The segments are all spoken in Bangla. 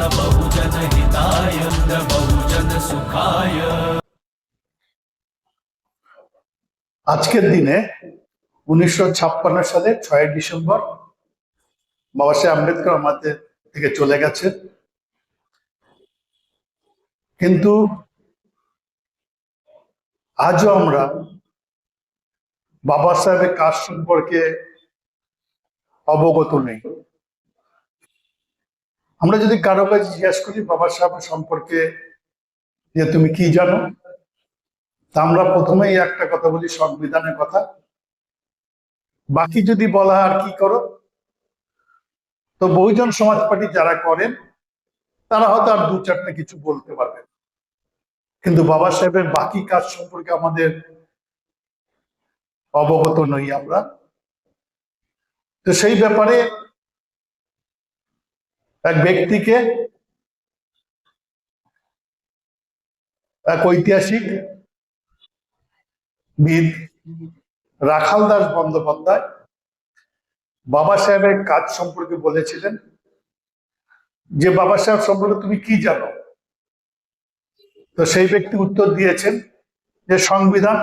बहुजन हिताय बहुजन सुखाय। আজকের দিনে 1956 সালের 6 ডিসেম্বর বাবা সাহেব আম্বেদকর আমাদের থেকে চলে গেছেন। কিন্তু আজও আমরা বাবা সাহেবের কাজ সম্পর্কে অবগত নেই। আমরা যদি কারো কাছে জিজ্ঞেস করি বাবা সাহেব সম্পর্কে যে তুমি কি জানো, তা আমরা প্রথমেই একটা কথা বলি, সংবিধানের কথা। বাকি যদি বলা আর কি করো, তো বহুজন সমাজ পার্টি যারা করেন তারা হয়তো আর দু চারটা কিছু বলতে পারবেন, কিন্তু বাবা সাহেবের বাকি কাজ সম্পর্কে আমাদের অবগত নই আমরা। তো সেই ব্যাপারে এক ব্যক্তিকে, এক ঐতিহাসিক বিদ রাখাল দাস বন্দ্যোপাধ্যায় বাবা সাহেবের কাজ সম্পর্কে বলেছিলেন যে বাবা সাহেব সম্পর্কে তুমি কি জানো। তো সেই ব্যক্তি উত্তর দিয়েছেন যে সংবিধান।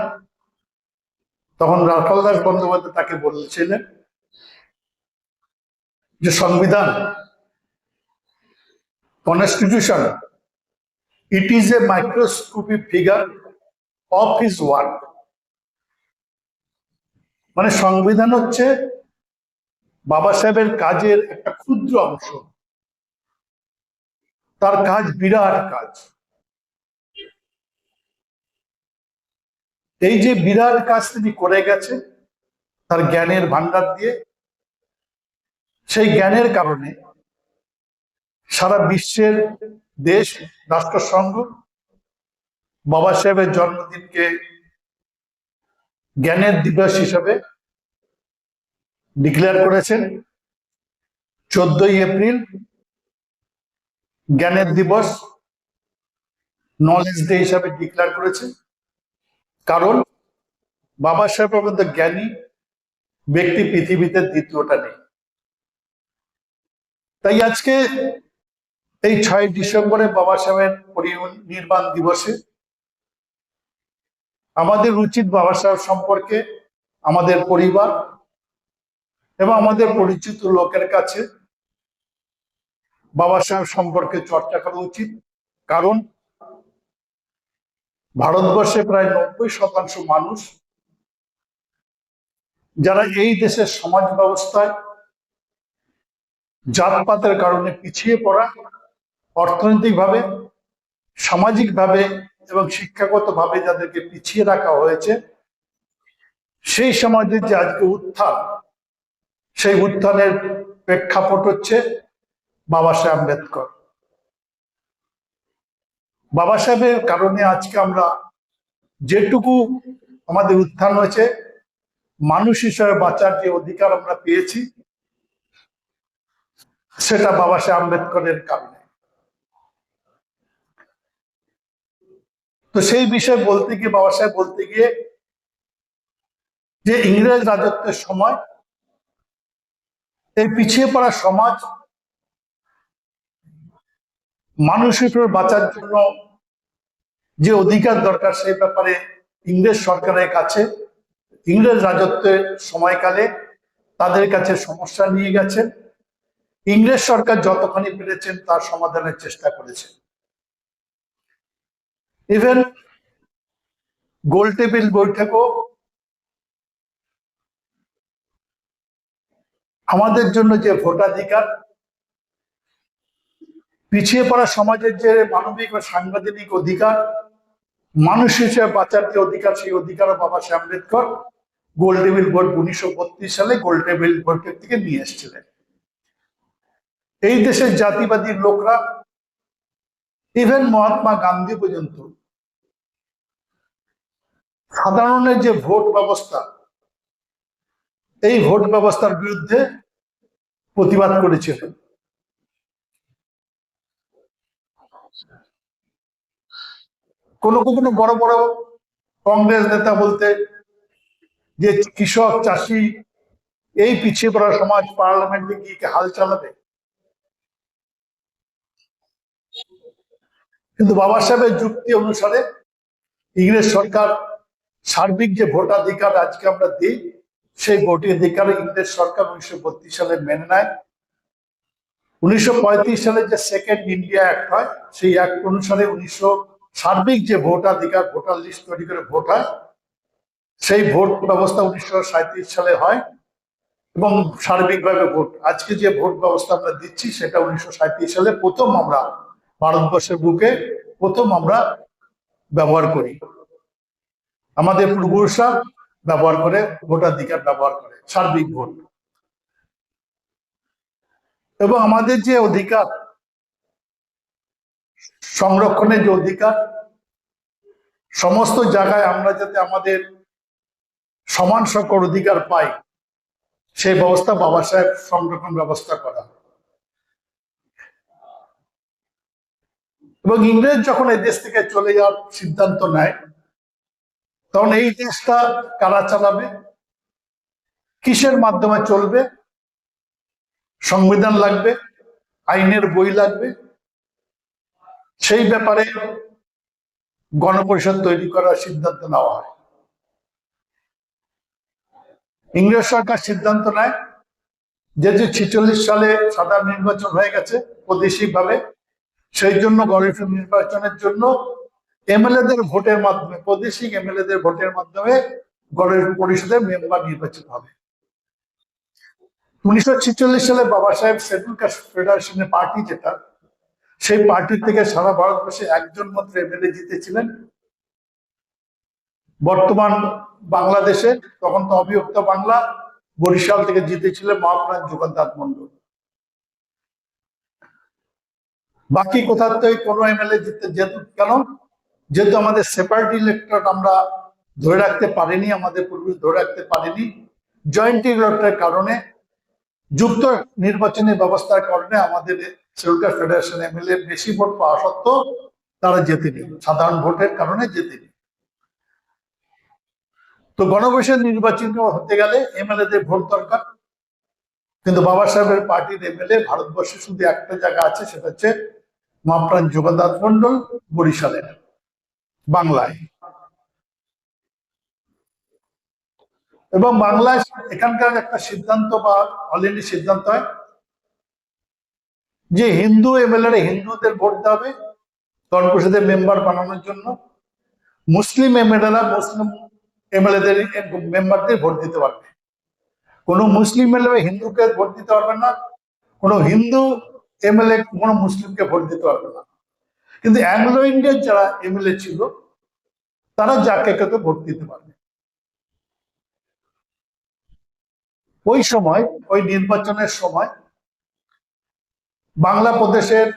তখন রাখাল দাস বন্দ্যোপাধ্যায় তাকে বলেছিলেন যে সংবিধান, constitution, it is a microscopic figure of his work. মানে সংবিধান হচ্ছে বাবা সাহেবের কাজের একটা ক্ষুদ্র অংশ, তার কাজ বিরাট কাজ। এই যে বিরাট কাজ তিনি করে গেছে তার জ্ঞানের ভান্ডার দিয়ে, সেই জ্ঞানের কারণে সারা বিশ্বের দেশ, রাষ্ট্রসংঘ বাবা সাহেবের জন্মদিনকে জ্ঞানের দিবস হিসেবে ডিক্লেয়ার করেছেন। 14ই এপ্রিল জ্ঞানের দিবস, নলেজ ডে হিসাবে ডিক্লেয়ার করেছে। কারণ বাবা সাহেবের মধ্যে জ্ঞানী ব্যক্তি পৃথিবীতে দ্বিতীয়টা নেই। তাই আজকে এই 6 ডিসেম্বরে বাবা সাহেবের পরিনির্বাণ দিবসে আমাদের উচিত বাবা সাহেব সম্পর্কে আমাদের পরিবার এবং আমাদের পরিচিত লোকের কাছে বাবা সাহেব সম্পর্কে চর্চা করা উচিত। কারণ ভারতবর্ষে প্রায় 90% মানুষ যারা এই দেশের সমাজ ব্যবস্থায় জাতপাতের কারণে পিছিয়ে পড়া, অর্থনৈতিকভাবে, সামাজিকভাবে এবং শিক্ষাগতভাবে যাদেরকে পিছিয়ে রাখা হয়েছে, সেই সমাজের যে আজকে উত্থান, সেই উত্থানের প্রেক্ষাপট হচ্ছে বাবা সাহেব আম্বেদকর। বাবা সাহেবের কারণে আজকে আমরা যেটুকু আমাদের উত্থান হয়েছে, মানুষ হিসেবে বাঁচার যে অধিকার আমরা পেয়েছি, সেটা বাবা সাহেব আম্বেদকরের কারণে। তো সেই বিষয়ে বলতে গিয়ে, বাবা সাহেব বলতে গিয়ে, যে ইংরেজ রাজত্বের সময় এই পিছিয়ে পড়া সমাজ মানুষ হিসেবে বাঁচার জন্য যে অধিকার দরকার, সেই ব্যাপারে ইংরেজ সরকারের কাছে, ইংরেজ রাজত্বের সময়কালে তাদের কাছে সমস্যা নিয়ে গেছেন। ইংরেজ সরকার যতখানি পেরেছেন তার সমাধানের চেষ্টা করেছেন। ইভেন গোল টেবিল বৈঠকও আমাদের জন্য যে ভোটাধিকার, পিছিয়ে পড়া সমাজের যে মানবিক ও সাংবিধানিক অধিকার, মানুষ হিসেবে বাঁচার যে অধিকার, সেই অধিকারও বাবা সাহেব আম্বেদকর গোল টেবিল বৈঠক 1932 সালে গোল টেবিল বৈঠক থেকে নিয়ে এসেছিলেন। এই দেশের জাতিবাদী লোকরা, ইভেন মহাত্মা গান্ধী পর্যন্ত সাধারণের যে ভোট ব্যবস্থা, এই ভোট ব্যবস্থার বিরুদ্ধে প্রতিবাদ করেছিলেন। কোনো কোনো বড় বড় কংগ্রেস নেতা বলতে যে কৃষক, চাষি, এই পিছিয়ে পড়া সমাজ পার্লামেন্টে গিয়ে হাল চালাবে। কিন্তু বাবা সাহেবের যুক্তি অনুসারে ইংরেজ সরকার সার্বিক যে ভোটাধিকার আজকে আমরা দিই, সেই ভোটাধিকার ইংরেজ সরকার 1932 সালে মেনে নেয়। 1935 সালে যে সেকেন্ড ইন্ডিয়া অ্যাক্ট হয়, সেই অ্যাক্ট অনুসারে সার্বিক যে ভোটাধিকার, ভোটার লিস্ট তৈরি করে ভোট হয়, সেই ভোট ব্যবস্থা 1937 সালে হয় এবং সার্বিকভাবে ভোট। আজকে যে ভোট ব্যবস্থা আমরা দিচ্ছি সেটা 1937 সালে প্রথম আমরা ভারতবর্ষের বুকে আমরা ব্যবহার করি। আমাদের পূর্বপুরুষরা ব্যবহার করে, ভোটাধিকার ব্যবহার করে, সার্বিক ভোট। এবং আমাদের যে অধিকার, সংরক্ষণের যে অধিকার, সমস্ত জায়গায় আমরা যাতে আমাদের সমান সকল অধিকার পাই, সেই ব্যবস্থা বাবা সাহেব সংরক্ষণ ব্যবস্থা করা। এবং ইংরেজ যখন এই দেশ থেকে চলে যাওয়ার সিদ্ধান্ত নেয়, তখন এই দেশটা কারা চালাবে, কিসের মাধ্যমে চলবে? সংবিধান লাগবে, আইনের বই লাগবে। সেই ব্যাপারে গণপরিষদ তৈরি করার সিদ্ধান্ত নেওয়া হয়। ইংরেজ সরকার সিদ্ধান্ত নেয় যেহেতু 46 সালে সাধারণ নির্বাচন হয়ে গেছে প্রাদেশিক ভাবে, সেই জন্য গণপরিষদ নির্বাচনের জন্য এমএলএদের ভোটের মাধ্যমে, প্রাদেশিক এমএলএদের ভোটের মাধ্যমে গণপরিষদের মেম্বার নির্বাচিত হবে। 1946 সালে বাবা সাহেব শিডিউল কাস্ট ফেডারেশনের পার্টি, যেটা সেই পার্টি থেকে সারা ভারতবর্ষে একজন মাত্র এমএলএ জিতেছিলেন। বর্তমান বাংলাদেশে, তখন তো অবিভক্ত বাংলা, বরিশাল থেকে জিতেছিলেন মহাপ্রাণ যোগেন্দ্রনাথ মন্ডল। বাকি কোথার থেকে কোনো এমএলএ জিততে যেহেতু আমাদের সেপারেট ইলেক্টরেট আমরা ধরে রাখতে পারিনি, আমাদের পূর্বে ধরে রাখতে পারিনি, জয়েন্ট ইলেক্টরের কারণে, যুক্ত নির্বাচনী ব্যবস্থার কারণে আমাদের শিডিউল কাস্ট ফেডারেশন এমএলএ বেশি ভোট পাওয়া সত্ত্বেও তারা জেতেনি, সাধারণ ভোটের কারণে জেতেনি। তো গণপরিষদ নির্বাচিত হতে গেলে এমএলএদের ভোট দরকার। কিন্তু বাবা সাহেবের পার্টির এমএলএ ভারতবর্ষে শুধু একটা জায়গা আছে, সেটা হচ্ছে মহাপ্রাণ যোগেন্দ্রনাথ মন্ডল, বরিশালের, বাংলায়। এবং বাংলায় এখানকার একটা সিদ্ধান্ত বা অলরেডি সিদ্ধান্ত হয় যে হিন্দু এমএলএ হিন্দুদের ভোট দেওয়া হবে গণপরিষদের মেম্বার বানানোর জন্য, মুসলিম এমএলএরা মুসলিম এমএলএদের মেম্বারদের ভোট দিতে পারবে। কোনো মুসলিম এমএলএ হিন্দুকে ভোট দিতে পারবে না, কোনো হিন্দু এমএলএ কোনো মুসলিমকে ভোট দিতে পারবে না। কিন্তু অ্যাংলো ইন্ডিয়ান যারা এমএলএ ছিল তারা যাকে কাকে ভোট দিতে পারবে। ওই সময়, ওই নির্বাচনের সময় বাংলা প্রদেশের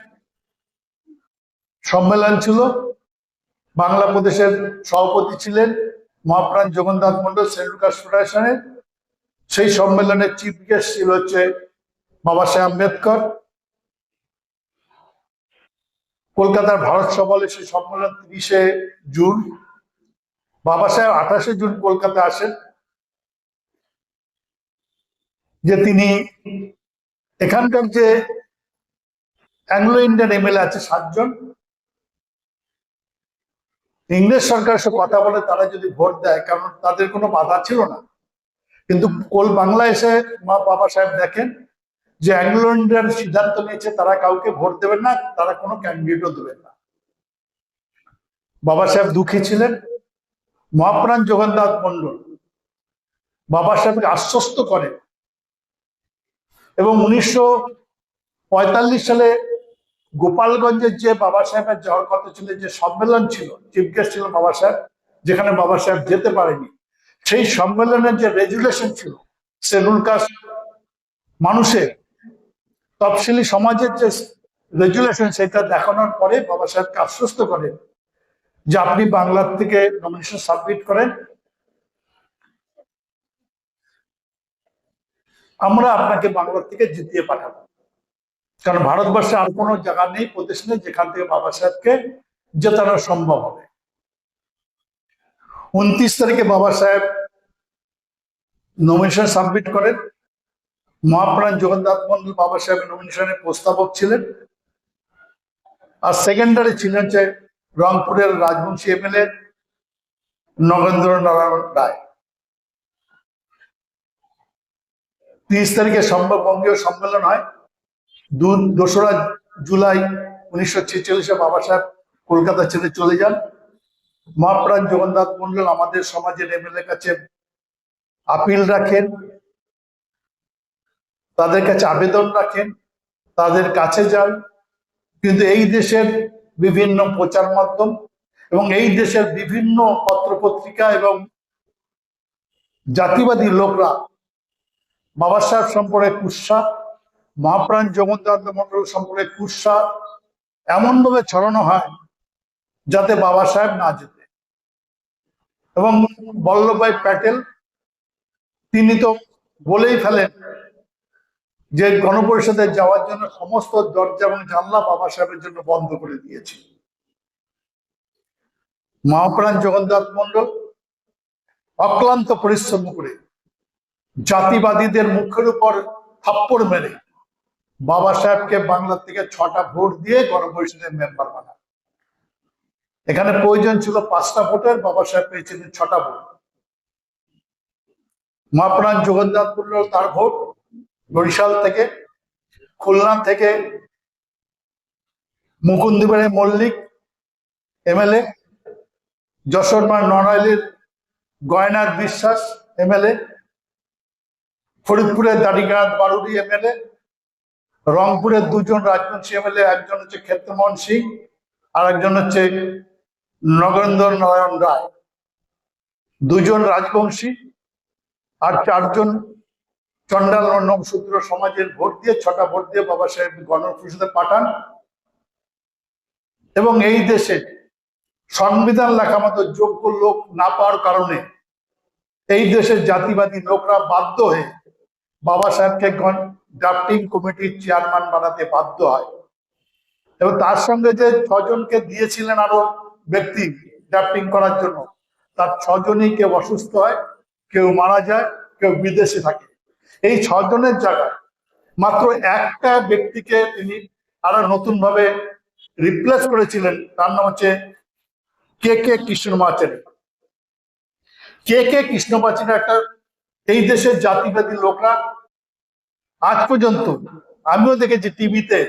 সম্মেলন ছিল। বাংলা প্রদেশের সভাপতি ছিলেন মহাপ্রাণ যোগেন্দ্রনাথ মন্ডল, শিডিউল কাস্ট ফেডারেশনের। সেই সম্মেলনের চিফ গেস্ট ছিল হচ্ছে বাবা সাহেব আম্বেদকর। কলকাতার ভারত সভায় সেই সম্মেলন 30শে জুন। বাবা সাহেব 28শে জুন কলকাতা আসেন, যে তিনি এখানকার যে অ্যাংলো ইন্ডিয়ান এমএলএ আছে 7 জন, ইংরেজ সরকারের সাথে কথা বলে তারা যদি ভোট দেয়, কারণ তাদের কোনো বাধা ছিল না। কিন্তু বাংলায় এসে বাবা সাহেব দেখেন যে অ্যাংলো ইন্ডিয়ান সিদ্ধান্ত নিয়েছে তারা কাউকে ভোট দেবেন না, তারা কোনো ক্যান্ডিডেটও দেবেন না। বাবা সাহেব দুঃখী ছিলেন। মহাপ্রাণ যোগেন্দ্রনাথ মন্ডল বাবা সাহেবকে আশ্বস্ত করেন এবং 1945 সালে গোপালগঞ্জের যে বাবা সাহেবের যাওয়ার কথা ছিল, যে সম্মেলন ছিল, চিফ গেস্ট ছিল বাবা সাহেব, যেখানে বাবা সাহেব যেতে পারেনি, সেই সম্মেলনের যে রেজুলেশন ছিল, শিডিউল কাস্ট মানুষের, তফসিলি সমাজের যে রেজুলেশন, সেটা দেখানোর পরে বাবা সাহেবকে আশ্বস্ত করেন যে আপনি বাংলার থেকে নমিনেশন সাবমিট করেন, আমরা আপনাকে বাংলার থেকে জিতিয়ে পাঠাবো। কারণ ভারতবর্ষে আর কোনো জায়গা নেই, প্রদেশ নেই যেখান থেকে বাবা সাহেবকে জেতানো সম্ভব হবে। 29 তারিখে বাবা সাহেব নমিনেশন সাবমিট করেন। মহাপ্রাণ যোগেন্দ্রনাথ মন্ডল বাবা সাহেব নমিনেশনের প্রস্তাবক ছিলেন। আর সেকেন্ডারি ছিলেন যে রংপুরের রাজবংশী এমএলএ নগেন্দ্র নারায়ণ রায়। 30 তারিখে বঙ্গীয় সম্মেলন হয়। 2রা জুলাই 1946 বাবা সাহেব কলকাতা ছেড়ে চলে যান। মহাপ্রাণ জগন্নাথ মন্ডল আমাদের সমাজের এমএলএ কাছে আপিল রাখেন, তাদের কাছে আবেদন রাখেন, তাদের কাছে যান। কিন্তু এই দেশের বিভিন্ন প্রচার মাধ্যম এবং এই দেশের বিভিন্ন পত্রপত্রিকা এবং জাতিবাদী লোকরা বাবা সাহেব সম্পর্কে কুৎসা, মহাপ্রাণ জগন্নাথ মন্ডল সম্পর্কে কুৎসা এমন ভাবে ছড়ানো হয় যাতে বাবা সাহেব না যেতে। এবং বল্লভভাই প্যাটেল তিনি তো বলেই ফেলেন যে গণপরিষদে যাওয়ার জন্য সমস্ত দরজা এবং জানলা বাবা সাহেবের জন্য বন্ধ করে দিয়েছে। মহাপ্রাণ জগন্নাথ মন্ডল অক্লান্ত পরিশ্রম করে জাতিবাদীদের মুখের উপর থাপ্পড় মেরে বাবা সাহেবকে বাংলা থেকে 6টা ভোট দিয়ে গণপরিষদের মেম্বার বানান। এখানে প্রয়োজন ছিল 5টা ভোটের, বাবা সাহেব পেয়েছিলেন 6টা ভোট। মহাপ্রাণ জগন্নাথ মন্ডল তার ভোট বরিশাল থেকে, খুলনা থেকে মুকুন্দপুরে মল্লিক এমএলএ, যশোরমার নড়াইলের গয়নার বিশ্বাস এমএলএ, ফরিদপুরের দাড়িগাঁত বারুরি এমএলএ, রংপুরের 2জন রাজবংশী এমএলএ, একজন হচ্ছে ক্ষেত্রমোহন সিং আর একজন হচ্ছে নগেন্দ্র নারায়ণ রায়। 2জন রাজবংশী আর 4জন চন্ডাল ও নমশূদ্র সমাজের ভোট দিয়ে 6টা ভোট দিয়ে বাবা সাহেব গণপরিষদে পাঠান। এবং এই দেশে সংবিধান লেখা মতো যোগ্য লোক না পাওয়ার কারণে এই দেশের জাতিবাদী লোকরা বাধ্য হয়ে বাবা সাহেবকে ড্রাফটিং কমিটির চেয়ারম্যান বানাতে বাধ্য হয়। এবং তার সঙ্গে যে 6জনকে দিয়েছিলেন আরো ব্যক্তি ড্রাফটিং করার জন্য, তার 6জনই কেউ অসুস্থ হয়, কেউ মারা যায়, কেউ বিদেশে থাকে। এই 6জনের জায়গায় মাত্র একটা ব্যক্তিকে তিনি আরো নতুন ভাবে রিপ্লেস করেছিলেন, তার নাম হচ্ছে কে কৃষ্ণমাচারী। কে কৃষ্ণমাচারী একটা এই দেশের জাতিবাদী লোকরা আজ পর্যন্ত আমিও দেখেছি টিভিতে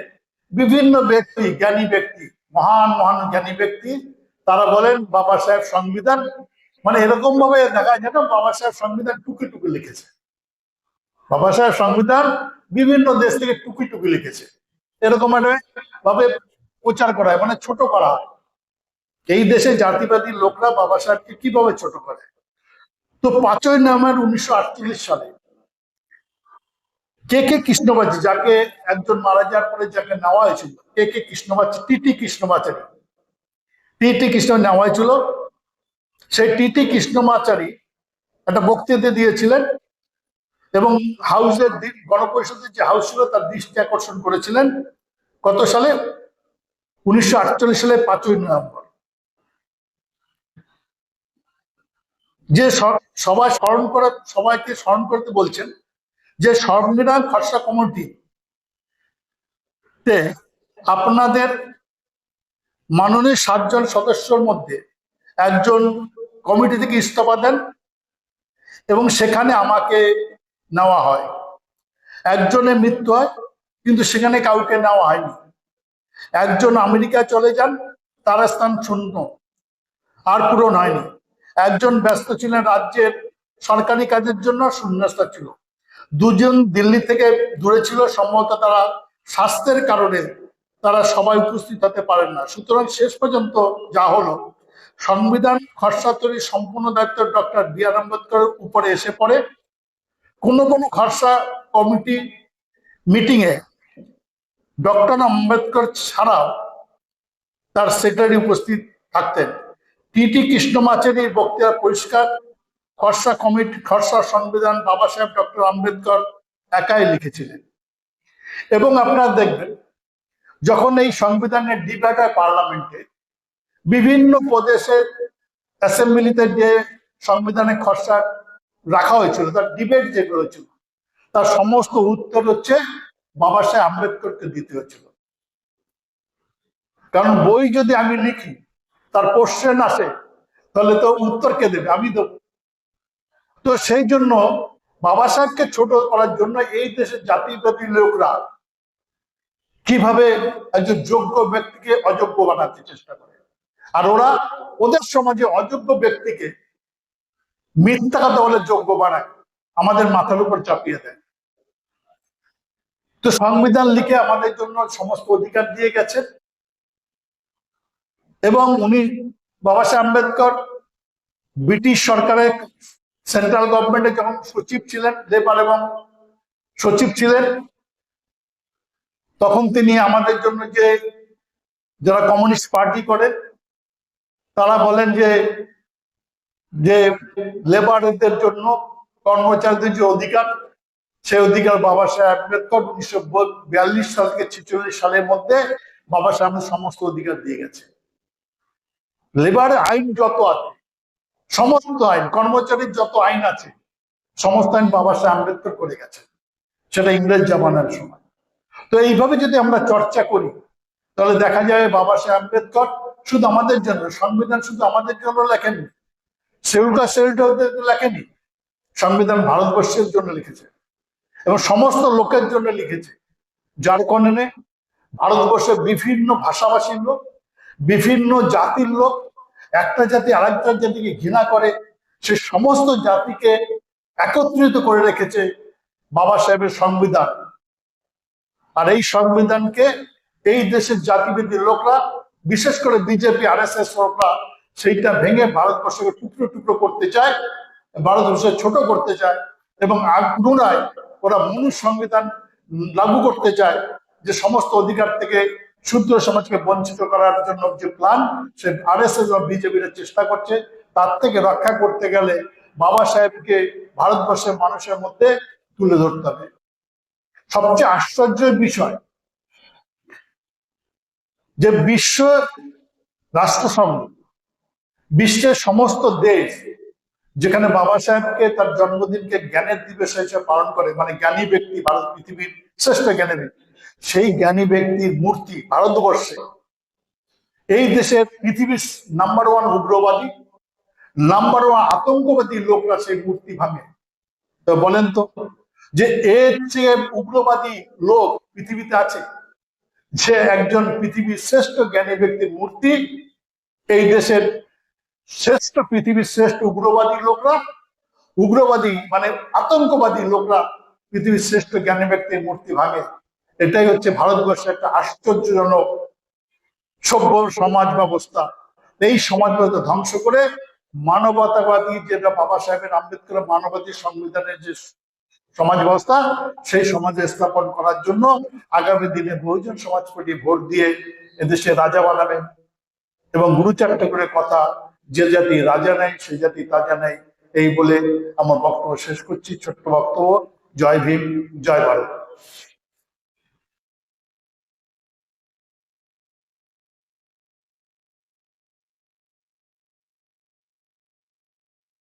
বিভিন্ন ব্যক্তি, জ্ঞানী ব্যক্তি, মহান মহান জ্ঞানী ব্যক্তি, তারা বলেন বাবা সাহেব সংবিধান মানে এরকম ভাবে দেখা যায় না বাবা সাহেব সংবিধান টুকে টুকে লিখেছে। বাবা সাহেব সংবিধান বিভিন্ন দেশ থেকে টুকি টুকি লিখেছে, এরকম একটা ভাবে প্রচার করা হয়, মানে ছোট করা হয়। এই দেশে জাতিবাদী লোকরা বাবা সাহেবকে কিভাবে ছোট করে। তো 5ই নভেম্বর 1948 সালে কে কৃষ্ণমাচারী, যাকে একজন মারা যাওয়ার পরে যাকে নেওয়া হয়েছিল, কে কৃষ্ণমাচারী, টিটি কৃষ্ণ নেওয়া হয়েছিল। সেই টিটি কৃষ্ণমাচারী একটা বক্তৃতা দিয়েছিলেন এবং হাউসের গণপরিষদের যে হাউস ছিল তার দৃষ্টি আকর্ষণ করেছিলেন। কত সালে? 1948 সালে 5ই নভেম্বর। যে সবাইকে স্মরণ করতে বলছেন যে সংবিধান খসড়া কমিটিতে আপনাদের মাননীয় 7জন সদস্যর মধ্যে একজন কমিটি থেকে ইস্তফা দেন এবং সেখানে আমাকে নেওয়া হয়। একজনের মৃত্যু হয় কিন্তু সেখানে কাউকে নেওয়া হয়নি। একজন আমেরিকা চলে যান, তার স্থান শূন্য, আর পূরণ হয়নি। একজন ব্যস্ত ছিলেন রাজ্যের সরকারি কাজের জন্য, শূন্যস্থান ছিল। 2জন দিল্লি থেকে দূরে ছিল, সম্ভবত তারা স্বাস্থ্যের কারণে তারা সবাই উপস্থিত হতে পারেন না। সুতরাং শেষ পর্যন্ত যা হলো, সংবিধান খসড়া তৈরির সম্পূর্ণ দায়িত্ব ডক্টর বি.আর. আম্বেদকরের উপরে এসে পড়ে। কোনো খসড়া committee meeting a doctor Ambedkar ছাড়াও তার সেক্রেটারি উপস্থিত থাকতেন। টিটি কৃষ্ণমাচারীর বক্তৃতা পরিষ্কার, খসড়া সংবিধান বাবা সাহেব ডক্টর আম্বেদকর একাই লিখেছিলেন। এবং আপনারা দেখবেন যখন এই সংবিধানের ডিবেট হয় পার্লামেন্টে, বিভিন্ন প্রদেশের অ্যাসেম্বলিতে যে সংবিধানের খসড়া রাখা হয়েছিল, তার ডিবেট যেগুলো হয়েছিল, তার সমস্ত উত্তর হচ্ছে বাবা সাহেব আম্বেদকরকে দিতে হয়েছিল। কারণ বই যদি আমি লিখি, তার কোশ্চেন আসে, তাহলে তো উত্তর কে দেবে? আমি দেবো। তো সেই জন্য বাবা সাহেবকে ছোট করার জন্য এই দেশের জাতিবাদী লোকরা কিভাবে একজন যোগ্য ব্যক্তিকে অযোগ্য বানাতে চেষ্টা করে, আর ওরা ওদের সমাজে অযোগ্য ব্যক্তিকে মিথ্যা কথা বলে যোগ্য বানায়, আমাদের মাথার উপর চাপিয়ে দেয়। তো সংবিধান লিখে আমাদের জন্য সমস্ত অধিকার দিয়ে গেছেন, এবং উনি বাবা সাহেব আম্বেদকর ব্রিটিশ সরকারের সেন্ট্রাল গভর্নমেন্টে যখন সচিব ছিলেন, লেবার এবং সচিব ছিলেন, তখন তিনি আমাদের জন্য যে যারা কমিউনিস্ট পার্টি করে তারা বলেন যে যে লেবারদের জন্য, কর্মচারীদের যে অধিকার, সেই অধিকার বাবা সাহেব আম্বেদকর 1942 সাল থেকে 46 সালের মধ্যে বাবা সাহেব সমস্ত অধিকার দিয়ে গেছে। লেবারের আইন যত আছে, সমস্ত আইন, কর্মচারীর যত আইন আছে, সমস্ত আইন বাবা সাহেব আম্বেদকর করে গেছে, সেটা ইংরেজ জামানার সময়। তো এইভাবে যদি আমরা চর্চা করি, তাহলে দেখা যাবে বাবা সাহেব আম্বেদকর শুধু আমাদের জন্য, সংবিধান শুধু আমাদের জন্য লেখেননি, শিডিউলদের লেখেনি, সংবিধান ভারতবর্ষের জন্য লিখেছে এবং সমস্ত লোকের জন্য লিখেছে, যার কারণে ভারতবর্ষের বিভিন্ন ভাষাভাষীর লোক, বিভিন্ন জাতির লোক, একটা জাতি আরেকটা জাতিকে ঘৃণা করে, সে সমস্ত জাতিকে একত্রিত করে রেখেছে বাবা সাহেবের সংবিধান। আর এই সংবিধানকে এই দেশের জাতিভেদী লোকরা, বিশেষ করে বিজেপি RSS লোকরা, সেইটা ভেঙে ভারতবর্ষকে টুকরো টুকরো করতে চায়, ভারতবর্ষকে ছোট করতে চায়, এবং পুনরায় ওরা মনুষ্য সংবিধান লাগু করতে চায়, যে সমস্ত অধিকার থেকে শূদ্র সমাজকে বঞ্চিত করার জন্য যে প্ল্যান, সে RSS বা বিজেপির চেষ্টা করছে। তার থেকে রক্ষা করতে গেলে বাবা সাহেবকে ভারতবর্ষের মানুষের মধ্যে তুলে ধরতে হবে। সবচেয়ে আশ্চর্যের বিষয় যে বিশ্ব রাষ্ট্রসংঘ, বিশ্বের সমস্ত দেশ যেখানে বাবা সাহেবকে তার জন্মদিনকে জ্ঞানের দিবস হিসেবে পালন করে, মানে জ্ঞানী ব্যক্তি, ভারত পৃথিবীর শ্রেষ্ঠ জ্ঞানী ব্যক্তি, সেই জ্ঞানী ব্যক্তির মূর্তি ভারতবর্ষে, এই দেশের পৃথিবীর নাম্বার 1 উগ্রবাদী, নাম্বার 1 আতঙ্কবাদী লোকরা সেই মূর্তি ভাঙে। তো বলেন তো, যে এর চেয়ে উগ্রবাদী লোক পৃথিবীতে আছে? যে একজন পৃথিবীর শ্রেষ্ঠ জ্ঞানী ব্যক্তির মূর্তি, এই দেশের শ্রেষ্ঠ, পৃথিবীর শ্রেষ্ঠ উগ্রবাদী লোকরা, উগ্রবাদী মানে আতঙ্কবাদী লোকরা পৃথিবীর শ্রেষ্ঠ জ্ঞানী ব্যক্তির মূর্তি ভাঙে। এটাই হচ্ছে ভারতবর্ষের একটা আশ্চর্যজনক সভ্য সমাজ ব্যবস্থা। এই সমাজ ব্যবস্থা ধ্বংস করে মানবতাবাদী, যেটা বাবা সাহেবের আম্বেদকর মানবতাবাদী সংবিধানের যে সমাজ ব্যবস্থা, সেই সমাজে স্থাপন করার জন্য আগামী দিনে বহুজন সমাজ পার্টি ভোট দিয়ে এদেশে রাজা বানাবেন। এবং গুরু চারটে করে কথা, যে জাতি রাজা নেই সেই জাতি তাজা নেই, এই বলে আমার বক্তব্য শেষ করছি। ছোট্ট বক্তব্য। জয় ভীম, জয় ভারত।